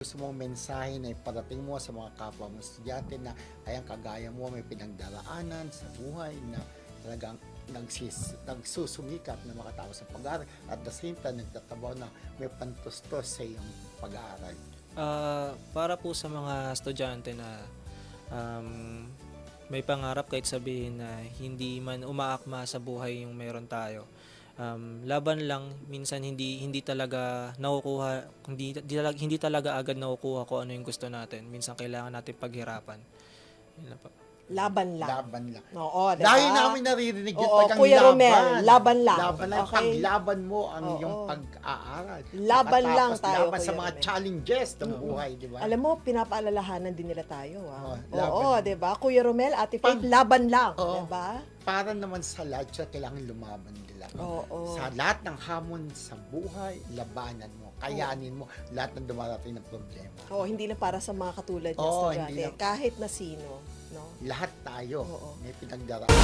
Gusto mong mensahe na iparating mo sa mga kapwa mo estudyante na ayan kagaya mo may pinagdaraanan sa buhay na talagang nagsusumikap na makatapos sa pag-aaral at the same time nagtatabaw na may pantustos sa iyong pag-aaral. Para po sa mga estudyante na may pangarap kahit sabihin na hindi man umaakma sa buhay yung meron tayo. Laban lang, minsan hindi talaga nakukuha, hindi talaga agad nakukuha kung ano yung gusto natin. Minsan kailangan natin paghirapan. Yun lang po. Laban lang. Laban lang. Oo, diba? Dahil namin naririnig yung Oo, tagang Kuya laban. Romel, laban lang. Laban lang. Okay? Paglaban mo ang Oo. iyong pag-aaral. Laban Makatapos, lang tayo, laban sa Kuya mga Romel. challenges ng buhay, di ba? Alam mo, pinapaalalahanan din nila tayo. Oo, Oo, laban. di ba? Kuya Romel, Ate Faith, laban lang. Oo. Di ba? Para naman sa lahat siya, kailangan lumaban nila. Oo. Sa lahat ng hamon sa buhay, labanan mo, kayanin mo lahat ng dumarating na problema. Oo, hindi na para sa mga katulad niya, Oo, estudyante. hindi na. Kahit na sino. No? Lahat tayo Oo. may pinagdaraanan.